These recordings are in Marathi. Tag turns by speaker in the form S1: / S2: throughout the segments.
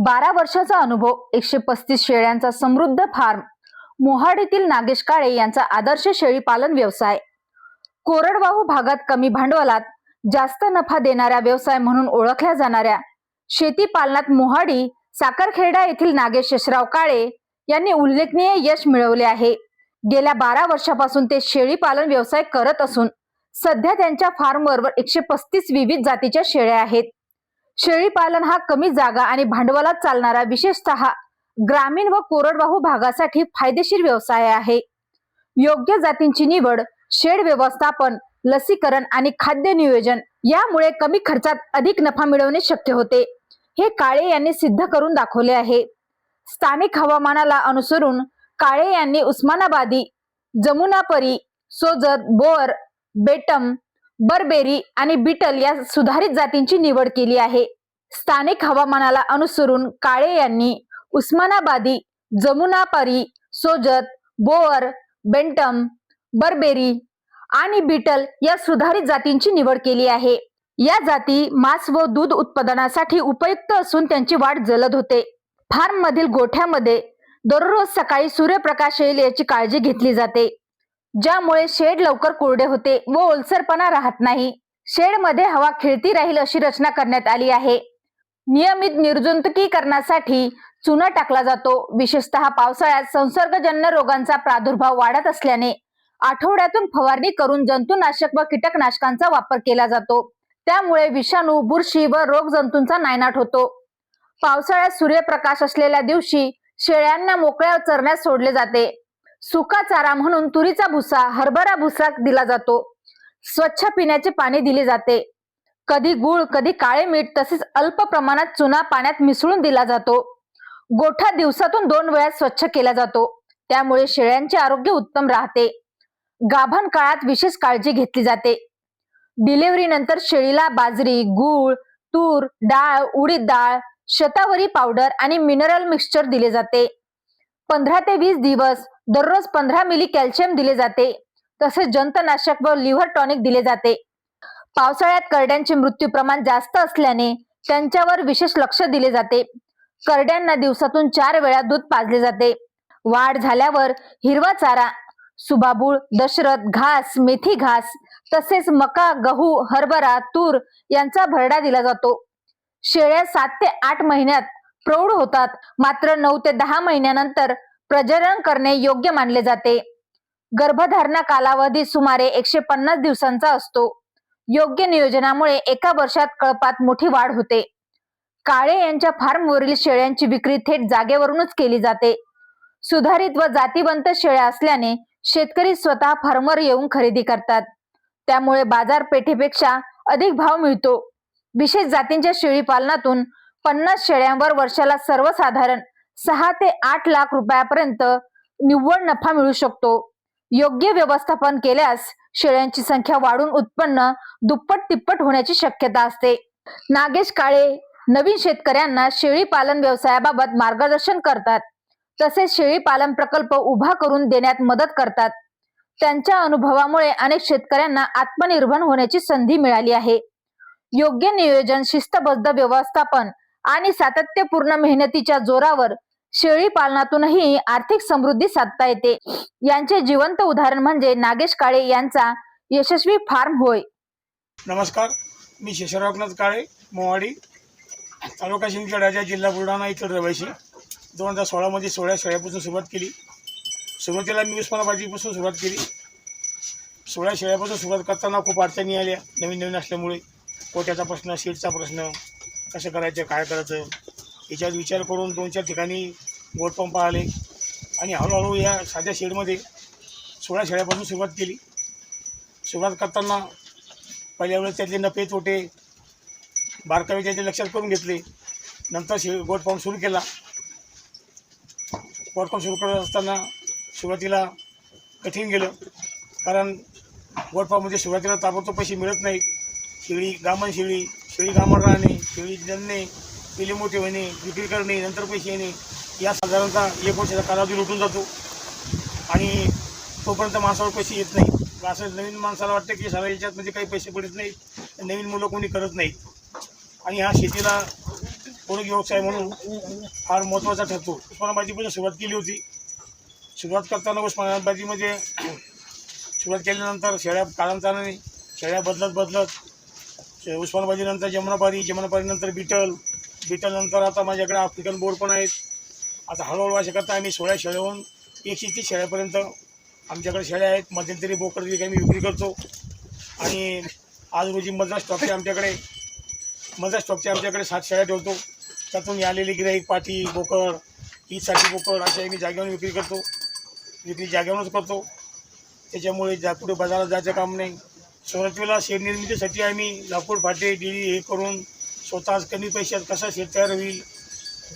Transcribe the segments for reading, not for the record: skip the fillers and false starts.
S1: 12 वर्षाचा अनुभव, 135 शेळ्यांचा समृद्ध फार्म, मोहाडीतील नागेश काळे यांचा आदर्श शेळी पालन व्यवसाय. कोरडवाहू भागात कमी भांडवलात जास्त नफा देणारा व्यवसाय म्हणून ओळखल्या जाणाऱ्या शेती पालनात मोहाडी साखरखेडा येथील नागेश यशराव काळे यांनी उल्लेखनीय यश मिळवले आहे. गेल्या 12 वर्षापासून ते शेळी पालन व्यवसाय करत असून सध्या त्यांच्या फार्मवर 135 विविध जातीच्या शेळ्या आहेत. शेळी पालन हा कमी जागा आणि भांडवलात चालणारा, विशेषतः ग्रामीण व कोरडवाहू भागासाठी फायदेशीर व्यवसाय आहे. योग्य जातींची निवड, शेड व्यवस्थापन, लसीकरण आणि खाद्य नियोजन यामुळे कमी खर्चात अधिक नफा मिळवणे शक्य होते, हे काळे यांनी सिद्ध करून दाखवले आहे. स्थानिक हवामानाला अनुसरून काळे यांनी उस्मानाबादी, जमुनापरी, सोजत, बोअर, बेटम, बरबेरी आणि बिटल या सुधारित जातींची निवड केली आहे. स्थानिक हवामानाला अनुसरून काळे यांनी उस्मानाबादी, जमुनापरी, सोजत, बोअर, बेंटम, बरबेरी आणि बिटल या सुधारित जातींची निवड केली आहे. या जाती मांस व दूध उत्पादनासाठी उपयुक्त असून त्यांची वाढ जलद होते. फार्म मधील गोठ्यामध्ये दररोज सकाळी सूर्यप्रकाश येईल याची काळजी घेतली जाते, ज्यामुळे शेड लवकर कोरडे होते व ओलसरपणा राहत नाही. शेड मध्ये हवा खेळती राहील अशी रचना करण्यात आली आहे. नियमित निर्जंतुकीकरणासाठी चुना टाकला जातो. विशेषतः पावसाळ्यात संसर्गजन्य रोगांचा प्रादुर्भाव वाढत असल्याने आठवड्यातून फवारणी करून जंतुनाशक व कीटकनाशकांचा वापर केला जातो. त्यामुळे विषाणू, बुरशी व रोगजंतूंचा नायनाट होतो. पावसाळ्यात सूर्यप्रकाश असलेल्या दिवशी शेळ्यांना मोकळ्या चरण्यास सोडले जाते. सुका चारा म्हणून तुरीचा भुसा, हरभरा भुसा दिला जातो. स्वच्छ पिण्याचे पाणी दिले जाते. कधी गुळ, कधी काळे मीठ तसेच अल्प प्रमाणात चुना पाण्यात मिसळून दिला जातो. गोठा दिवसातून 2 वेळा स्वच्छ केला जातो, त्यामुळे शेळ्यांचे आरोग्य उत्तम राहते. गाभण काळात विशेष काळजी घेतली जाते. डिलिव्हरी नंतर शेळीला बाजरी, गूळ, तूर डाळ, उडीद डाळ, शतावरी पावडर आणि मिनरल मिक्सचर दिले जाते. 15 ते 20 दिवस दररोज 15 मिली कॅल्शियम दिले जाते. तसेच जंतनाशक व लिव्हर टॉनिक दिले जाते. पावसाळ्यात करड्यांचे मृत्यू प्रमाण जास्त असल्याने त्यांच्यावर विशेष लक्ष दिले जाते. करड्यांना दिवसातून 4 वेळा दूध पाजले जाते. वाढ झाल्यावर हिरवा चारा, सुबाबूळ, दशरथ घास, मेथी घास तसेच मका, गहू, हरभरा, तूर यांचा भरडा दिला जातो. शेळ्या 7 ते 8 महिन्यात प्रौढ होतात, मात्र 9 ते 10 महिन्यानंतर प्रजनन करणे योग्य मानले जाते. गर्भधारणा कालावधी सुमारे 150 दिवसांचा असतो. योग्य नियोजनामुळे एका वर्षात कळपात मोठी वाढ होते. काळे यांच्या फार्मवरील शेळ्यांची विक्री थेट जागेवरूनच केली जाते. सुधारित व जातीवंत शेळ्या असल्याने शेतकरी स्वतः फार्मवर येऊन खरेदी करतात, त्यामुळे बाजारपेठेपेक्षा अधिक भाव मिळतो. विशेष जातींच्या शेळी पालनातून 50 शेळ्यांवर वर्षाला सर्वसाधारण 6 ते 8 लाख रुपयापर्यंत निव्वळ नफा मिळू शकतो. योग्य व्यवस्थापन केल्यास शेळ्यांची संख्या वाढून उत्पन्न दुप्पट तिप्पट होण्याची शक्यता असते. नागेश काळे नवीन शेतकऱ्यांना शेळी पालन व्यवसायाबाबत मार्गदर्शन करतात, तसेच शेळी पालन प्रकल्प उभा करून देण्यात मदत करतात. त्यांच्या अनुभवामुळे अनेक शेतकऱ्यांना आत्मनिर्भर होण्याची संधी मिळाली आहे. योग्य नियोजन, शिस्तबद्ध व्यवस्थापन आणि सातत्यपूर्ण मेहनतीच्या जोरावर शेळी पालनातूनही आर्थिक समृद्धी साधता येते. यांचे जिवंत उदाहरण म्हणजे नागेश काळे यांचा यशस्वी फार्म होय.
S2: नमस्कार, मी शेषरावनाथ काळे, मोहाडी, तालुका शिंदखेडा, जिल्हा बुलढाणा इथं रहिवासी. 2016 मध्ये 16 शेळ्यापासून सुरुवात केली. सुरुवातीला मी उस्मानाबादीपासून सुरुवात केली. 16 शेळ्यापासून सुरुवात करताना खूप अडचणी आल्या. नवीन असल्यामुळे कोट्याचा प्रश्न, सीटचा प्रश्न, कसं करायचं, काय करायचं याच्यावर विचार करून 2-4 ठिकाणी बोट पंप आले आणि हळूहळू या साध्या शेडमध्ये 16 शेळ्यापासून सुरुवात केली. सुरुवात करताना पहिल्या वेळेस त्यातले नफे तोटे बारकावे त्याचे लक्षात करून घेतले. नंतर गोट पंप सुरू केला. गोट पंप सुरू करत असताना सुरुवातीला कठीण गेलं, कारण गोट पंपमध्ये सुरुवातीला ताबडतोब पैसे मिळत नाहीत. शेळी गामण राहणे, शेळी जणणे, पिले मोठे होणे, विक्री करणे, नंतर पैसे येणे, या साधारणतः 1 वर्षाचा कालावधी लुटून जातो आणि तोपर्यंत माणसावर पैसे येत नाहीत. असं नवीन माणसाला वाटतं की सगळ्या याच्यात काही पैसे पडत नाहीत, नवीन मुलं कोणी करत नाहीत आणि हा शेतीला पूरक व्यवसाय म्हणून फार महत्त्वाचा ठरतो. उस्मानाबादीपासून सुरुवात केली होती. सुरुवात करताना उस्मानाबादीमध्ये सुरुवात केल्यानंतर शेळ्या कालांतराने शेळ्या बदलत उस्मानाबादीनंतर जमुनापारीनंतर बिटलनंतर आता माझ्याकडे आफ्रिकन बोर पण आहेत. आता हळूहळू अशा करता आम्ही 16 शेळ्याहून 130 शेळ्यापर्यंत आमच्याकडे शेळ्या आहेत. मध्यंतरी बोकड देखील आम्ही विक्री करतो. आणि आज रोजी मद्रास स्टॉकचे आमच्याकडे 7 शेळ्या ठेवतो. त्यातून आलेले गिराईक पाठी बोकड ईदसाठी बोकड असे आम्ही जागेवर विक्री करतो. विक्री जागेवरूनच करतो. त्याच्यामुळे पुढे बाजारात जायचं काम नाही. सुरुवातीला शेड निर्मितीसाठी आम्ही लाकूड फाटे डिळी हे करून स्वतःच कमी पैशात कसा शेड तयार होईल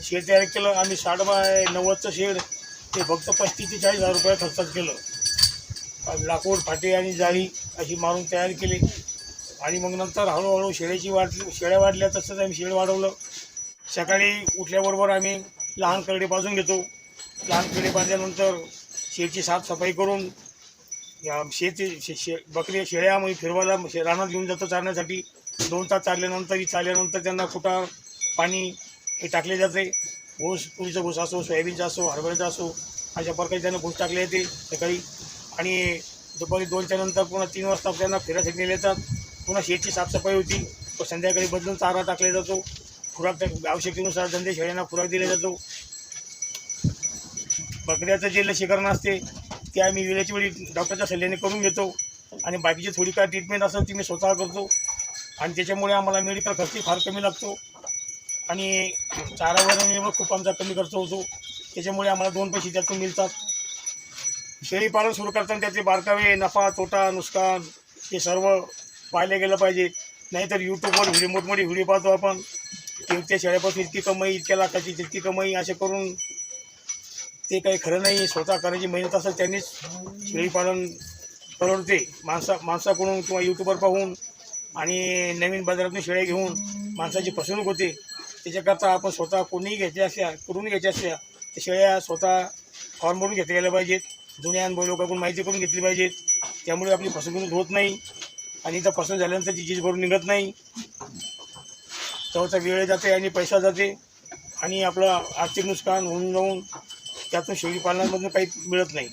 S2: शेड तयार केलं. आम्ही 60 बाय 90चं शेड ते फक्त 35 ते 40 हजार रुपये खर्चात केलं. लाकूड फाटे आणि जाळी अशी मारून तयार केली. आणि मग नंतर हळूहळू शेळ्या वाढल्या तसंच आम्ही शेड वाढवलं. सकाळी उठल्याबरोबर आम्ही लहान करडे पाजून घेतो. लहान करडे पाजल्यानंतर शेडची साफसफाई करून बकरी शेळ्या आम्ही फिरवायला रानात घेऊन जातो चारण्यासाठी. 2 तास चालल्यानंतर त्यांना कुटार पाणी हे टाकले जाते. तुरीचा भूस असो, सोयाबीनचा असो, हरभऱ्याचा असो अशा प्रकारे त्यांना भूस टाकले जाते सकाळी. आणि दुपारी 2च्या नंतर पुन्हा 3 वाजता त्यांना फिरायसाठी नेले जातात. पुन्हा शेडची साफसफाई होती. संध्याकाळी बदलून चारा टाकला जातो. खुराक आवश्यकतेनुसार धंदे शेळ्यांना खुराक दिला जातो. बकऱ्याचं जे लसीकरण असते ते आम्ही वेळेच्या वेळी डॉक्टरच्या सल्ल्याने करून घेतो. आणि बाकीची थोडी काय ट्रीटमेंट असेल ती मी स्वतः करतो. आणि त्याच्यामुळे आम्हाला मेडिकल खर्च फार कमी लागतो. आणि चारा वगैरे खूप आमचा कमी खर्च होतो. त्याच्यामुळे आम्हाला 2 पैसे त्यातून मिळतात. शेळीपालन सुरू करताना त्याचे बारकावे नफा तोटा नुकसान हे सर्व पाहिलं गेलं पाहिजे. नाहीतर यूट्यूबवर मोठमोठे व्हिडिओ पाहतो आपण की त्या शेळ्यापासून इतकी कमाई, इतक्या लाखाची तितकी कमाई असे करून ते काही खरं नाही. स्वतः करायची मेहनत असेल त्यांनीच शेळीपालन परवडते. माणसाकडून किंवा यूट्यूबवर पाहून आणि नवीन बाजारातून शेळ्या घेऊन माणसाची फसवणूक होते. त्याच्याकरता आपण स्वतः करून घ्यायच्या असल्या त्या शेळ्या स्वतः फॉर्म भरून घेतल्या गेल्या पाहिजेत. जुन्या अनुभवी लोकांकडून माहिती करून घेतली पाहिजेत. त्यामुळे आपली फसवणूक होत नाही. आणि इथं फसवणूक झाल्यानंतर ती चीज भरून निघत नाही. तेव्हाचा वेळ जाते आणि पैसा जाते आणि आपलं आर्थिक नुकसान होऊन जाऊन त्यातून शेळीपालनामधून काही मिळत नाही.